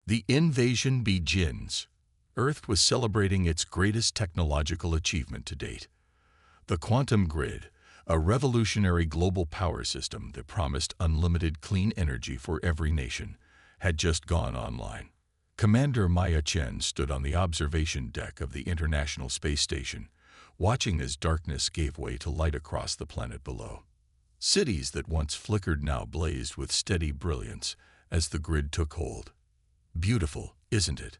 The invasion begins. Earth was celebrating its greatest technological achievement to date. The quantum grid, a revolutionary global power system that promised unlimited clean energy for every nation, had just gone online. Commander Maya Chen stood on the observation deck of the International Space Station, watching as darkness gave way to light across the planet below. Cities that once flickered now blazed with steady brilliance as the grid took hold. "Beautiful, isn't it?"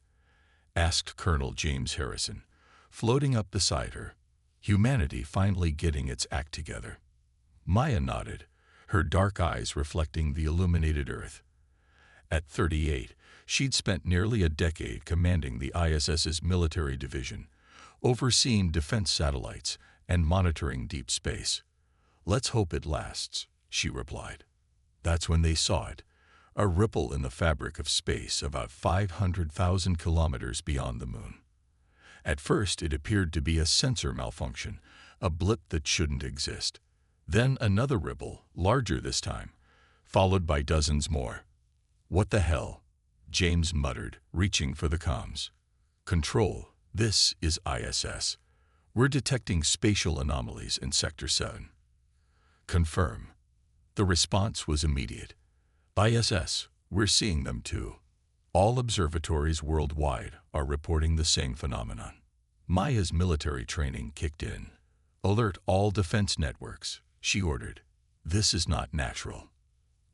asked Colonel James Harrison, floating up beside her. Humanity finally getting its act together. Maya nodded, her dark eyes reflecting the illuminated Earth. At 38, she'd spent nearly a decade commanding the ISS's military division, overseeing defense satellites and monitoring deep space. "Let's hope it lasts," she replied. That's when they saw it, a ripple in the fabric of space about 500,000 kilometers beyond the moon. At first, it appeared to be a sensor malfunction, a blip that shouldn't exist. Then another ripple, larger this time, followed by dozens more. "What the hell?" James muttered, reaching for the comms. "Control, this is ISS. We're detecting spatial anomalies in Sector 7. Confirm." The response was immediate. "ISS, we're seeing them too. All observatories worldwide are reporting the same phenomenon." Maya's military training kicked in. "Alert all defense networks," she ordered. "This is not natural."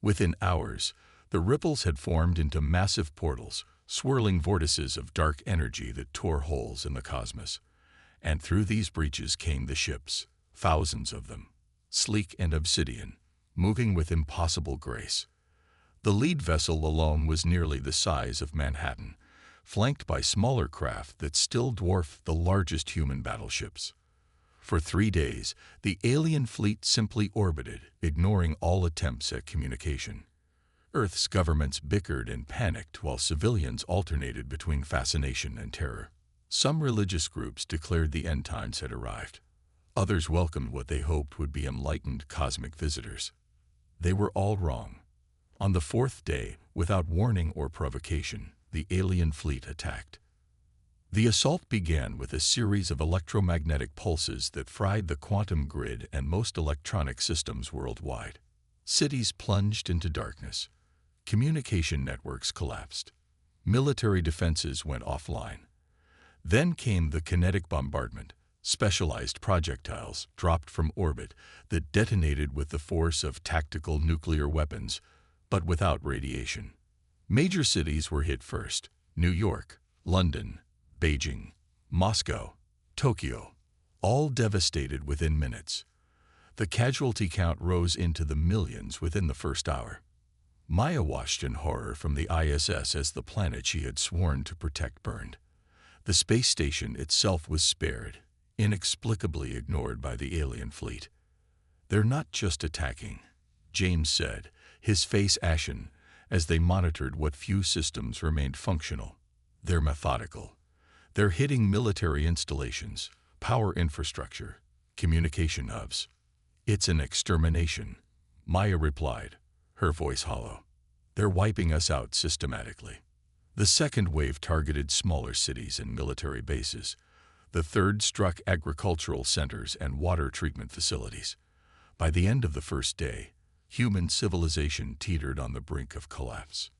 Within hours, the ripples had formed into massive portals, swirling vortices of dark energy that tore holes in the cosmos. And through these breaches came the ships, thousands of them, sleek and obsidian, moving with impossible grace. The lead vessel alone was nearly the size of Manhattan, flanked by smaller craft that still dwarfed the largest human battleships. For 3 days, the alien fleet simply orbited, ignoring all attempts at communication. Earth's governments bickered and panicked while civilians alternated between fascination and terror. Some religious groups declared the end times had arrived. Others welcomed what they hoped would be enlightened cosmic visitors. They were all wrong. On the 4th day, without warning or provocation, the alien fleet attacked. The assault began with a series of electromagnetic pulses that fried the quantum grid and most electronic systems worldwide. Cities plunged into darkness. Communication networks collapsed. Military defenses went offline. Then came the kinetic bombardment, specialized projectiles dropped from orbit that detonated with the force of tactical nuclear weapons, but without radiation. Major cities were hit first: New York, London, Beijing, Moscow, Tokyo, all devastated within minutes. The casualty count rose into the millions within the first hour. Maya watched in horror from the ISS as the planet she had sworn to protect burned. The space station itself was spared, inexplicably ignored by the alien fleet. "They're not just attacking," James said, his face ashen, as they monitored what few systems remained functional. "They're methodical. They're hitting military installations, power infrastructure, communication hubs." "It's an extermination," Maya replied, her voice hollow. "They're wiping us out systematically." The second wave targeted smaller cities and military bases. The third struck agricultural centers and water treatment facilities. By the end of the first day, human civilization teetered on the brink of collapse.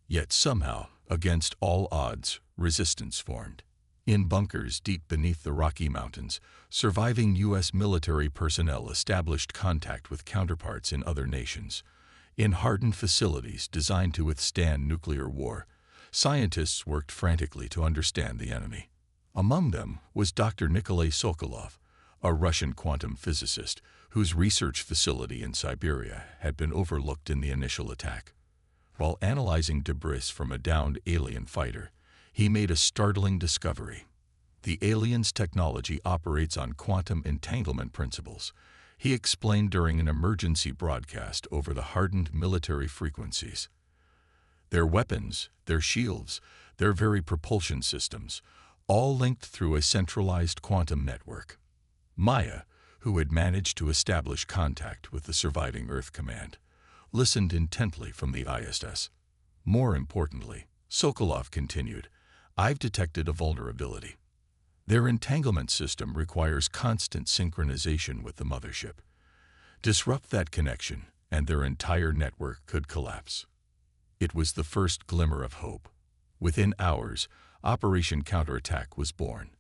Yet somehow, against all odds, resistance formed. In bunkers deep beneath the Rocky Mountains, surviving U.S. military personnel established contact with counterparts in other nations. In hardened facilities designed to withstand nuclear war, scientists worked frantically to understand the enemy. Among them was Dr. Nikolai Sokolov, a Russian quantum physicist whose research facility in Siberia had been overlooked in the initial attack. While analyzing debris from a downed alien fighter, he made a startling discovery. The alien's technology operates on quantum entanglement principles, he explained during an emergency broadcast over the hardened military frequencies. Their weapons, their shields, their very propulsion systems, all linked through a centralized quantum network. Maya, who had managed to establish contact with the surviving Earth Command, listened intently from the ISS. More importantly, Sokolov continued, "I've detected a vulnerability. Their entanglement system requires constant synchronization with the mothership. Disrupt that connection, and their entire network could collapse." It was the first glimmer of hope. Within hours, Operation Counterattack was born.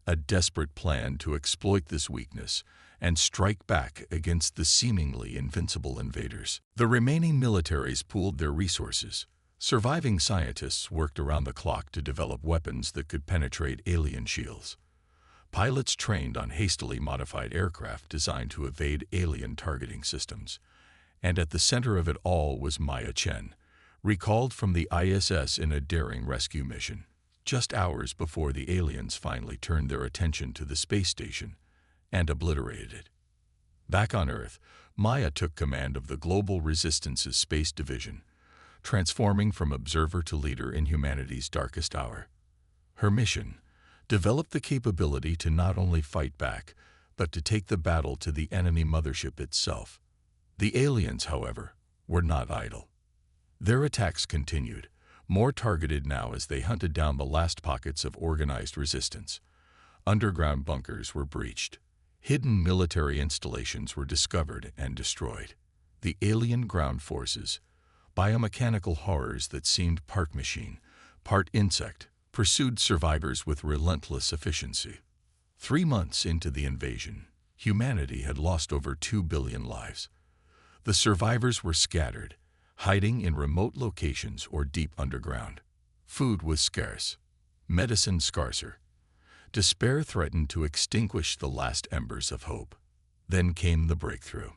A desperate plan to exploit this weakness and strike back against the seemingly invincible invaders. The remaining militaries pooled their resources. Surviving scientists worked around the clock to develop weapons that could penetrate alien shields. Pilots trained on hastily modified aircraft designed to evade alien targeting systems. And at the center of it all was Maya Chen, recalled from the ISS in a daring rescue mission, just hours before the aliens finally turned their attention to the space station and obliterated it. Back on Earth, Maya took command of the Global Resistance's Space Division, transforming from observer to leader in humanity's darkest hour. Her mission: develop the capability to not only fight back, but to take the battle to the enemy mothership itself. The aliens, however, were not idle. Their attacks continued, more targeted now as they hunted down the last pockets of organized resistance. Underground bunkers were breached. Hidden military installations were discovered and destroyed. The alien ground forces, biomechanical horrors that seemed part machine, part insect, pursued survivors with relentless efficiency. 3 months into the invasion, humanity had lost over 2 billion lives. The survivors were scattered, hiding in remote locations or deep underground. Food was scarce, medicine scarcer. Despair threatened to extinguish the last embers of hope. Then came the breakthrough.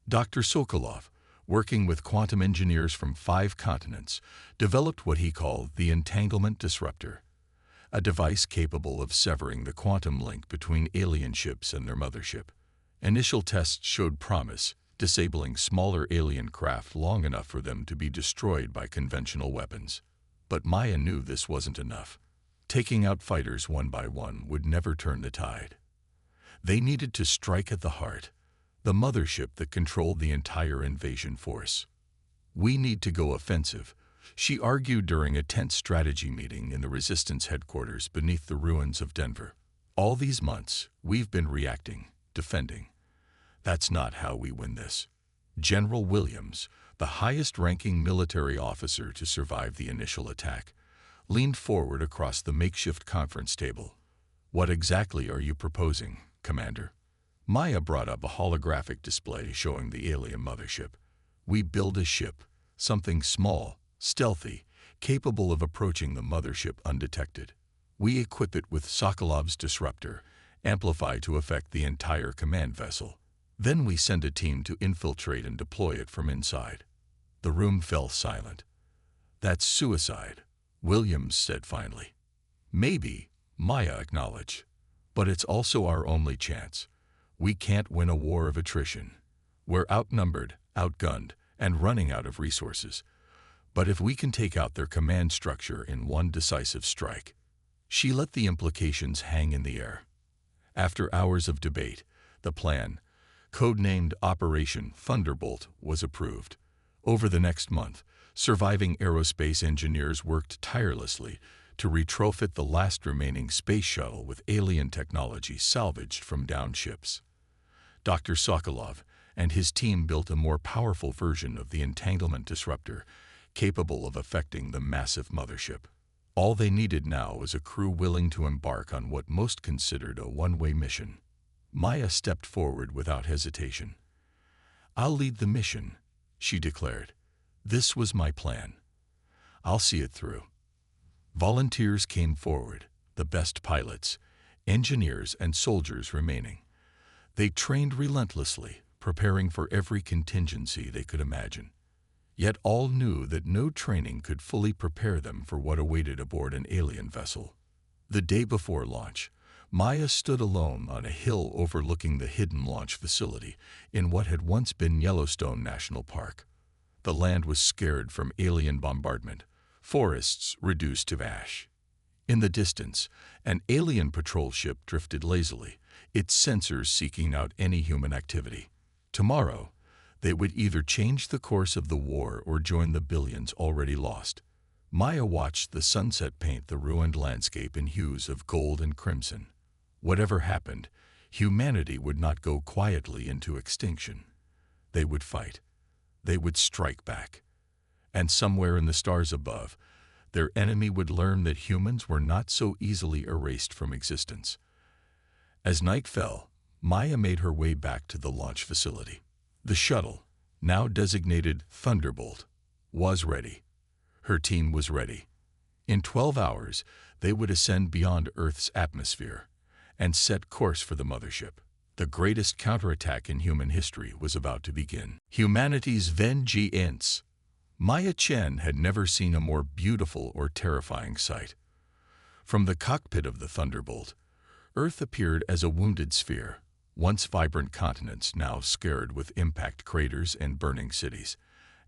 Dr. Sokolov, working with quantum engineers from 5 continents, developed what he called the entanglement disruptor, a device capable of severing the quantum link between alien ships and their mothership. Initial tests showed promise, disabling smaller alien craft long enough for them to be destroyed by conventional weapons. But Maya knew this wasn't enough. Taking out fighters one by one would never turn the tide. They needed to strike at the heart, the mothership that controlled the entire invasion force. "We need to go offensive," she argued during a tense strategy meeting in the Resistance headquarters beneath the ruins of Denver. "All these months, we've been reacting, defending. That's not how we win this." General Williams, the highest-ranking military officer to survive the initial attack, leaned forward across the makeshift conference table. "What exactly are you proposing, Commander?" Maya brought up a holographic display showing the alien mothership. "We build a ship, something small, stealthy, capable of approaching the mothership undetected. We equip it with Sokolov's disruptor, amplified to affect the entire command vessel. Then we send a team to infiltrate and deploy it from inside." The room fell silent. "That's suicide," Williams said finally. "Maybe," Maya acknowledged, "but it's also our only chance. We can't win a war of attrition. We're outnumbered, outgunned, and running out of resources. But if we can take out their command structure in one decisive strike." She let the implications hang in the air. After hours of debate, the plan, codenamed Operation Thunderbolt, was approved. Over the next month, surviving aerospace engineers worked tirelessly to retrofit the last remaining space shuttle with alien technology salvaged from downed ships. Dr. Sokolov and his team built a more powerful version of the entanglement disruptor, capable of affecting the massive mothership. All they needed now was a crew willing to embark on what most considered a one-way mission. Maya stepped forward without hesitation. "I'll lead the mission," she declared. "This was my plan. I'll see it through." Volunteers came forward, the best pilots, engineers, and soldiers remaining. They trained relentlessly, preparing for every contingency they could imagine. Yet all knew that no training could fully prepare them for what awaited aboard an alien vessel. The day before launch, Maya stood alone on a hill overlooking the hidden launch facility in what had once been Yellowstone National Park. The land was scared from alien bombardment, forests reduced to ash. In the distance, an alien patrol ship drifted lazily, its sensors seeking out any human activity. Tomorrow, they would either change the course of the war or join the billions already lost. Maya watched the sunset paint the ruined landscape in hues of gold and crimson. Whatever happened, humanity would not go quietly into extinction. They would fight. They would strike back. And somewhere in the stars above, their enemy would learn that humans were not so easily erased from existence. As night fell, Maya made her way back to the launch facility. The shuttle, now designated Thunderbolt, was ready. Her team was ready. In 12 hours, they would ascend beyond Earth's atmosphere and set course for the mothership. The greatest counterattack in human history was about to begin. Humanity's vengeance. Maya Chen had never seen a more beautiful or terrifying sight. From the cockpit of the Thunderbolt, Earth appeared as a wounded sphere, once vibrant continents now scarred with impact craters and burning cities.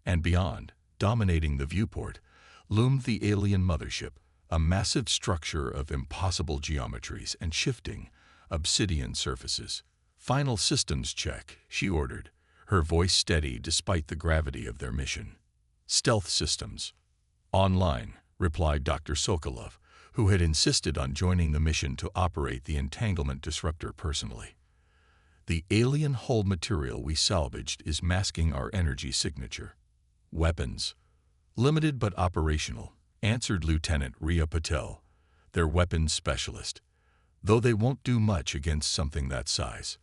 And beyond, dominating the viewport, loomed the alien mothership, a massive structure of impossible geometries and shifting, obsidian surfaces. "Final systems check," she ordered, her voice steady despite the gravity of their mission. "Stealth systems." "Online," replied Dr. Sokolov, who had insisted on joining the mission to operate the entanglement disruptor personally. "The alien hull material we salvaged is masking our energy signature." "Weapons." "Limited but operational," answered Lieutenant Riya Patel, their weapons specialist, "though they won't do much against something that size."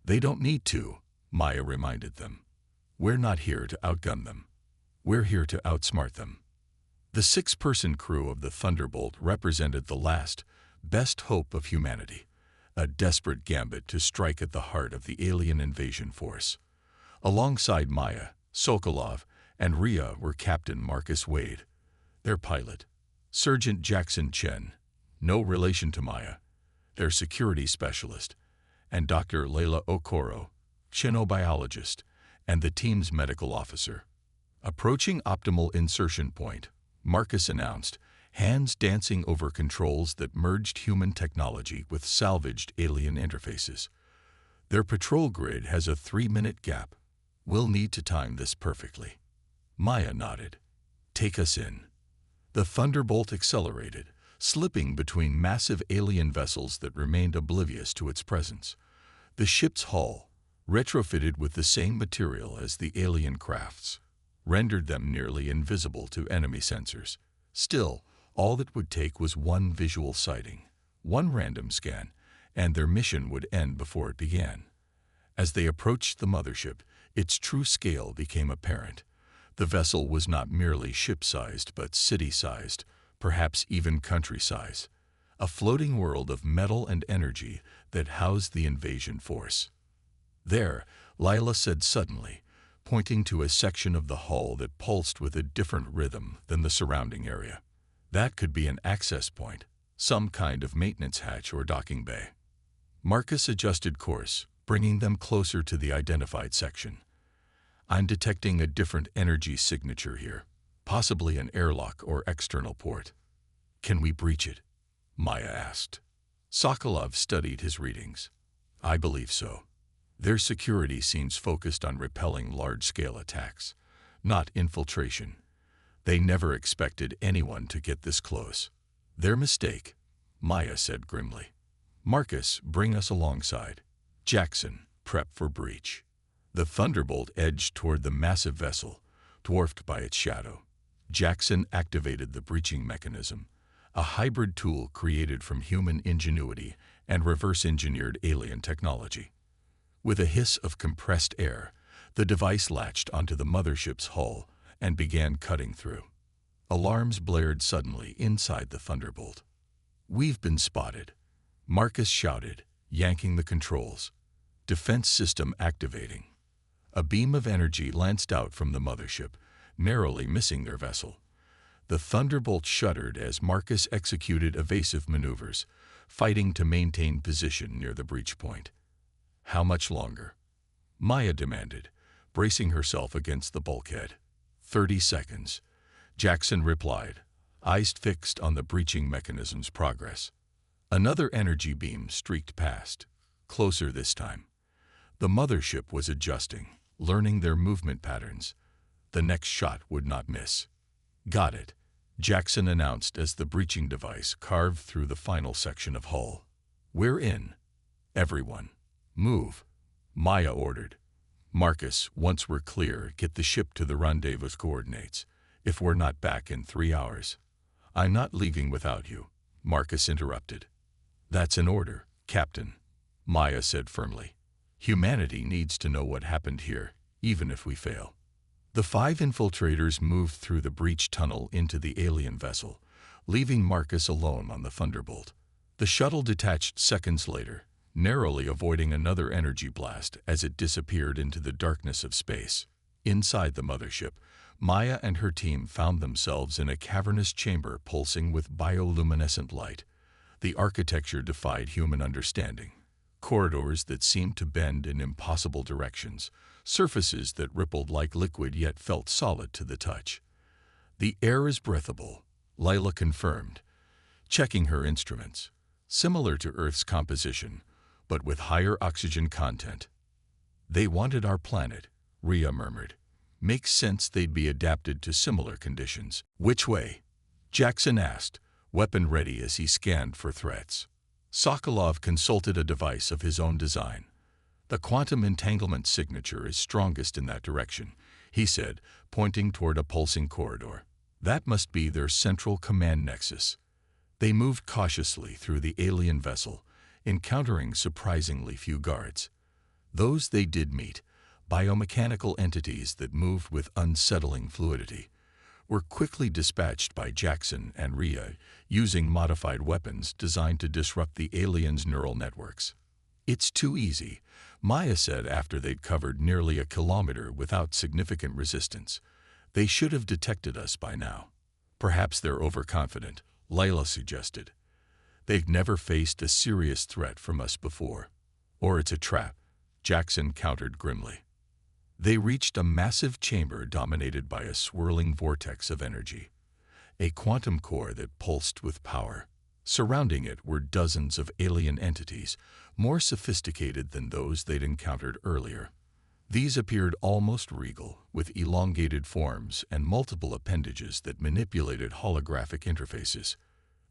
"They don't need to," Maya reminded them. "We're not here to outgun them. We're here to outsmart them." The 6-person crew of the Thunderbolt represented the last, best hope of humanity, a desperate gambit to strike at the heart of the alien invasion force. Alongside Maya, Sokolov, and Riya were Captain Marcus Wade, their pilot, Sergeant Jackson Chen, no relation to Maya, their security specialist, and Dr. Layla Okoro, xenobiologist, and the team's medical officer. Approaching optimal insertion point, Marcus announced, hands dancing over controls that merged human technology with salvaged alien interfaces. "Their patrol grid has a 3-minute gap. We'll need to time this perfectly." Maya nodded. "Take us in." The Thunderbolt accelerated, slipping between massive alien vessels that remained oblivious to its presence. The ship's hull, retrofitted with the same material as the alien crafts, rendered them nearly invisible to enemy sensors. Still, all that would take was one visual sighting, one random scan, and their mission would end before it began. As they approached the mothership, its true scale became apparent. The vessel was not merely ship-sized but city-sized, perhaps even country-size, a floating world of metal and energy that housed the invasion force. "There," Lila said suddenly, pointing to a section of the hull that pulsed with a different rhythm than the surrounding area. "That could be an access point, some kind of maintenance hatch or docking bay." Marcus adjusted course, bringing them closer to the identified section. "I'm detecting a different energy signature here, possibly an airlock or external port." "Can we breach it?" Maya asked. Sokolov studied his readings. "I believe so. Their security seems focused on repelling large-scale attacks, not infiltration. They never expected anyone to get this close." "Their mistake," Maya said grimly. "Marcus, bring us alongside. Jackson, prep for breach." The Thunderbolt edged toward the massive vessel, dwarfed by its shadow. Jackson activated the breaching mechanism, a hybrid tool created from human ingenuity and reverse-engineered alien technology. With a hiss of compressed air, the device latched onto the mothership's hull and began cutting through. Alarms blared suddenly inside the Thunderbolt. "We've been spotted," Marcus shouted, yanking the controls. "Defense system activating." A beam of energy lanced out from the mothership, narrowly missing their vessel. The Thunderbolt shuddered as Marcus executed evasive maneuvers, fighting to maintain position near the breach point. "How much longer?" Maya demanded, bracing herself against the bulkhead. 30 seconds, Jackson replied, eyes fixed on the breaching mechanism's progress. Another energy beam streaked past, closer this time. The mothership was adjusting, learning their movement patterns. The next shot would not miss. "Got it." Jackson announced as the breaching device carved through the final section of hull. "We're in. Everyone, move," Maya ordered. "Marcus, once we're clear, get the ship to the rendezvous coordinates. If we're not back in 3 hours." "I'm not leaving without you," Marcus interrupted. "That's an order, Captain," Maya said firmly. "Humanity needs to know what happened here, even if we fail." The 5 infiltrators moved through the breach tunnel into the alien vessel, leaving Marcus alone on the Thunderbolt. The shuttle detached seconds later, narrowly avoiding another energy blast as it disappeared into the darkness of space. Inside the mothership, Maya and her team found themselves in a cavernous chamber pulsing with bioluminescent light. The architecture defied human understanding. Corridors that seemed to bend in impossible directions, surfaces that rippled like liquid yet felt solid to the touch. "The air is breathable," Lila confirmed, checking her instruments. "Similar to Earth's composition, but with higher oxygen content." "They wanted our planet," Rhea murmured. "Makes sense they'd be adapted to similar conditions." "Which way?" Jackson asked, weapon ready as he scanned for threats. Sokolov consulted a device of his own design. "The quantum entanglement signature is strongest in that direction," he said, pointing toward a pulsing corridor. "That must be their central command nexus." They moved cautiously through the alien vessel, encountering surprisingly few guards. Those they did meet, biomechanical entities that moved with unsettling fluidity, were quickly dispatched by Jackson and Rhea using modified weapons designed to disrupt the aliens' neural networks. "It's too easy," Maya said after they'd covered nearly a kilometer without significant resistance. "They should have detected us by now." "Perhaps they're overconfident," Layla suggested. "They've never faced a serious threat from us before." "Or it's a trap," Jackson countered grimly. They reached a massive chamber dominated by a swirling vortex of energy, a quantum core that pulsed with power. Surrounding it were dozens of alien entities, more sophisticated than those they'd encountered earlier. These appeared almost regal, with elongated forms and multiple appendages that manipulated holographic interfaces.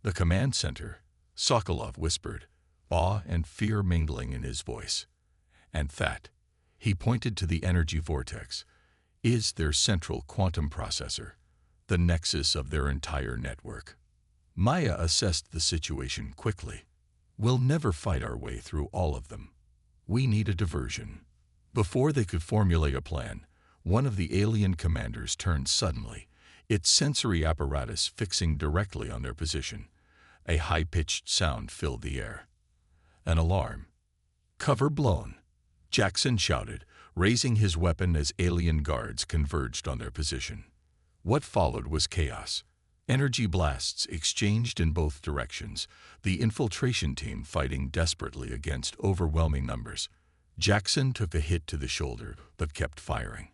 "The command center," Sokolov whispered, awe and fear mingling in his voice. "And that," he pointed to the energy vortex, "is their central quantum processor, the nexus of their entire network." Maya assessed the situation quickly. "We'll never fight our way through all of them. We need a diversion." Before they could formulate a plan, one of the alien commanders turned suddenly, its sensory apparatus fixing directly on their position. A high-pitched sound filled the air. An alarm. "Cover blown," Jackson shouted, raising his weapon as alien guards converged on their position. What followed was chaos. Energy blasts exchanged in both directions, the infiltration team fighting desperately against overwhelming numbers. Jackson took a hit to the shoulder, but kept firing.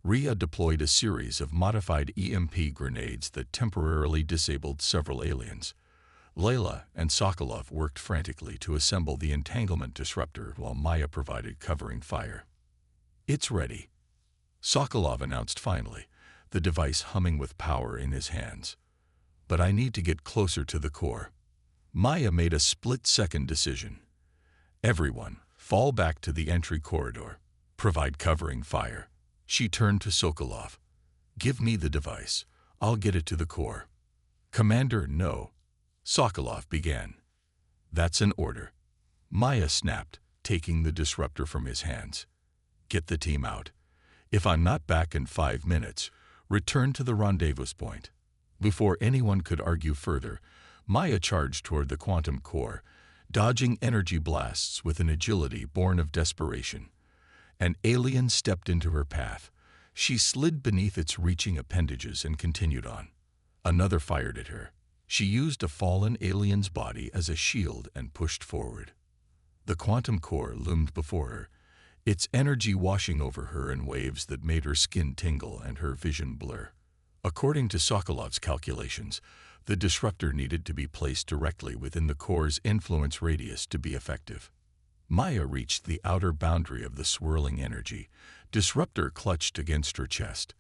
Rhea deployed a series of modified EMP grenades that temporarily disabled several aliens. Layla and Sokolov worked frantically to assemble the entanglement disruptor while Maya provided covering fire. "It's ready," Sokolov announced finally, the device humming with power in his hands. "But I need to get closer to the core." Maya made a split-second decision. "Everyone, fall back to the entry corridor. Provide covering fire." She turned to Sokolov. "Give me the device. I'll get it to the core." "Commander, no," Sokolov began. "That's an order," Maya snapped, taking the disruptor from his hands. "Get the team out. If I'm not back in 5 minutes, return to the rendezvous point." Before anyone could argue further, Maya charged toward the quantum core, dodging energy blasts with an agility born of desperation. An alien stepped into her path. She slid beneath its reaching appendages and continued on. Another fired at her. She used a fallen alien's body as a shield and pushed forward. The quantum core loomed before her, its energy washing over her in waves that made her skin tingle and her vision blur. According to Sokolov's calculations, the disruptor needed to be placed directly within the core's influence radius to be effective. Maya reached the outer boundary of the swirling energy, disruptor clutched against her chest.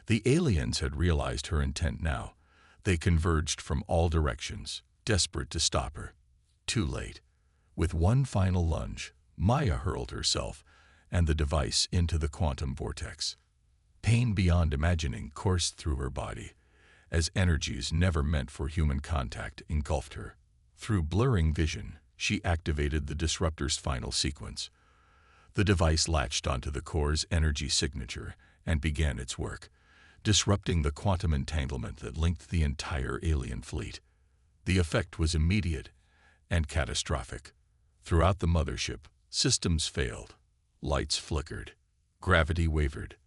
The aliens had realized her intent now. They converged from all directions, desperate to stop her. Too late. With one final lunge, Maya hurled herself and the device into the quantum vortex. Pain beyond imagining coursed through her body, as energies never meant for human contact engulfed her. Through blurring vision, she activated the disruptor's final sequence. The device latched onto the core's energy signature and began its work, disrupting the quantum entanglement that linked the entire alien fleet. The effect was immediate and catastrophic. Throughout the mothership, systems failed, lights flickered, gravity wavered.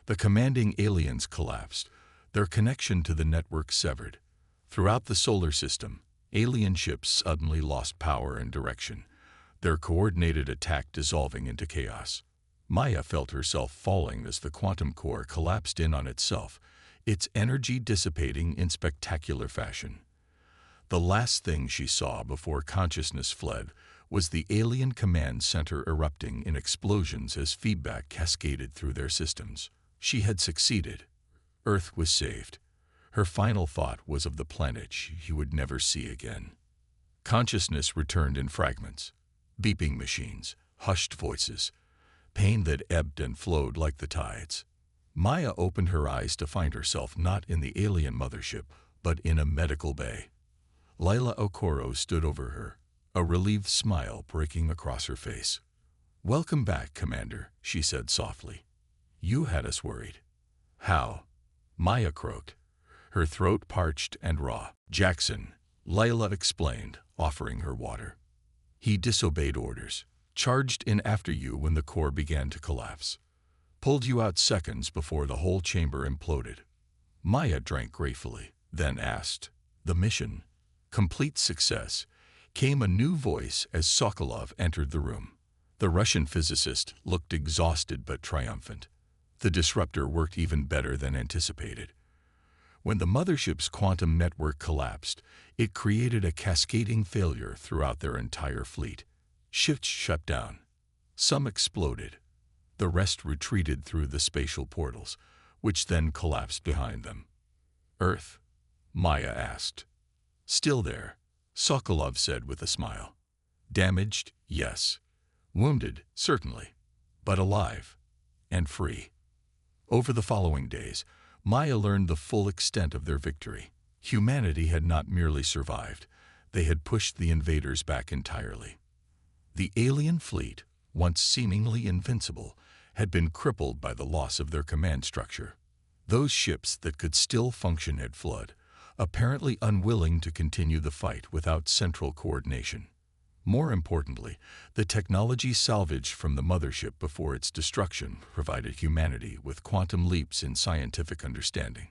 The commanding aliens collapsed, their connection to the network severed. Throughout the solar system, alien ships suddenly lost power and direction, their coordinated attack dissolving into chaos. Maya felt herself falling as the quantum core collapsed in on itself, its energy dissipating in spectacular fashion. The last thing she saw before consciousness fled was the alien command center erupting in explosions as feedback cascaded through their systems. She had succeeded. Earth was saved. Her final thought was of the planet she would never see again. Consciousness returned in fragments. Beeping machines, hushed voices, pain that ebbed and flowed like the tides. Maya opened her eyes to find herself not in the alien mothership, but in a medical bay. Lila Okoro stood over her, a relieved smile breaking across her face. "Welcome back, Commander," she said softly. "You had us worried." "How?" Maya croaked, her throat parched and raw. "Jackson," Lila explained, offering her water. "He disobeyed orders, charged in after you when the core began to collapse. Pulled you out seconds before the whole chamber imploded." Maya drank gratefully, then asked, "The mission?" Complete success, came a new voice as Sokolov entered the room. The Russian physicist looked exhausted but triumphant. The disruptor worked even better than anticipated. When the mothership's quantum network collapsed, it created a cascading failure throughout their entire fleet. Ships shut down. Some exploded. The rest retreated through the spatial portals, which then collapsed behind them. "Earth?" Maya asked. "Still there," Sokolov said with a smile. "Damaged, yes. Wounded, certainly. But alive. And free." Over the following days, Maya learned the full extent of their victory. Humanity had not merely survived, they had pushed the invaders back entirely. The alien fleet, once seemingly invincible, had been crippled by the loss of their command structure. Those ships that could still function had fled, apparently unwilling to continue the fight without central coordination. More importantly, the technology salvaged from the mothership before its destruction provided humanity with quantum leaps in scientific understanding.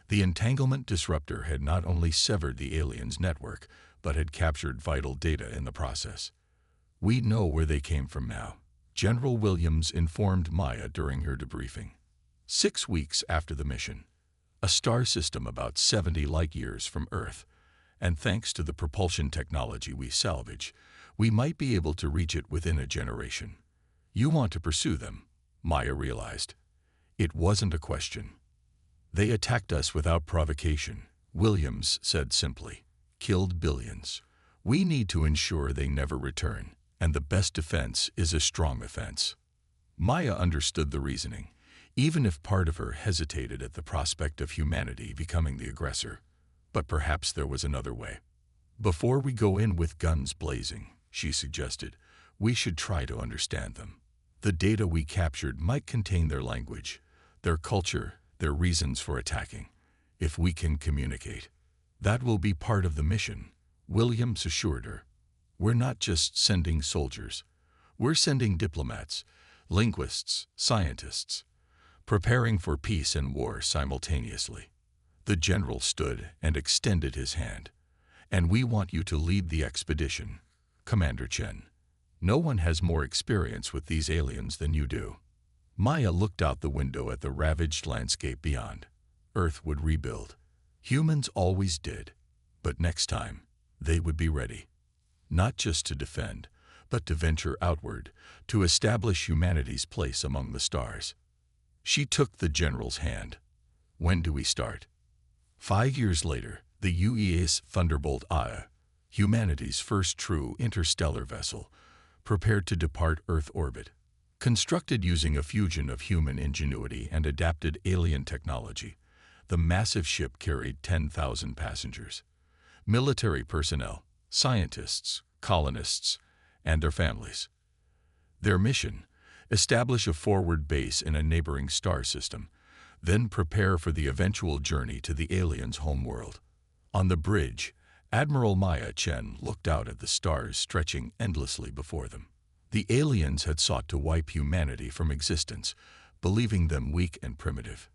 The entanglement disruptor had not only severed the aliens' network, but had captured vital data in the process. "We know where they came from now," General Williams informed Maya during her debriefing. 6 weeks after the mission, a star system about 70 light-years from Earth, and thanks to the propulsion technology we salvage, we might be able to reach it within a generation. "You want to pursue them," Maya realized. It wasn't a question. "They attacked us without provocation," Williams said simply. "Killed billions. We need to ensure they never return, and the best defense is a strong offense." Maya understood the reasoning, even if part of her hesitated at the prospect of humanity becoming the aggressor. But perhaps there was another way. "Before we go in with guns blazing," she suggested, "we should try to understand them. The data we captured might contain their language, their culture, their reasons for attacking. If we can communicate, that will be part of the mission," Williams assured her. "We're not just sending soldiers. We're sending diplomats, linguists, scientists, preparing for peace and war simultaneously." The general stood and extended his hand. "And we want you to lead the expedition, Commander Chen. No one has more experience with these aliens than you do." Maya looked out the window at the ravaged landscape beyond. Earth would rebuild. Humans always did. But next time, they would be ready. Not just to defend, but to venture outward, to establish humanity's place among the stars. She took the general's hand. "When do we start?" 5 years later, the UES Thunderbolt I, humanity's first true interstellar vessel, prepared to depart Earth orbit. Constructed using a fusion of human ingenuity and adapted alien technology, the massive ship carried 10,000 passengers, military personnel, scientists, colonists, and their families. Their mission: establish a forward base in a neighboring star system, then prepare for the eventual journey to the aliens' homeworld. On the bridge, Admiral Maya Chen looked out at the stars stretching endlessly before them. The aliens had sought to wipe humanity from existence, believing them weak and primitive.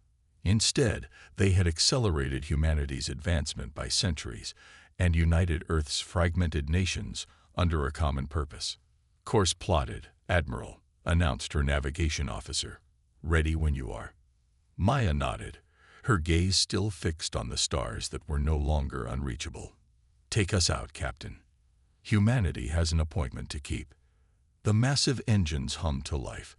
Instead, they had accelerated humanity's advancement by centuries and united Earth's fragmented nations under a common purpose. Course plotted, Admiral, announced her navigation officer. Ready when you are. Maya nodded, her gaze still fixed on the stars that were no longer unreachable. Take us out, Captain. Humanity has an appointment to keep. The massive engines hummed to life,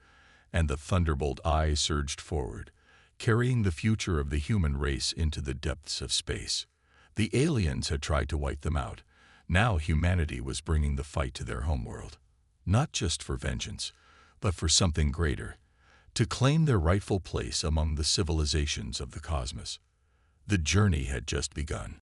and the Thunderbolt I surged forward, carrying the future of the human race into the depths of space. The aliens had tried to wipe them out. Now humanity was bringing the fight to their homeworld. Not just for vengeance, but for something greater, to claim their rightful place among the civilizations of the cosmos. The journey had just begun.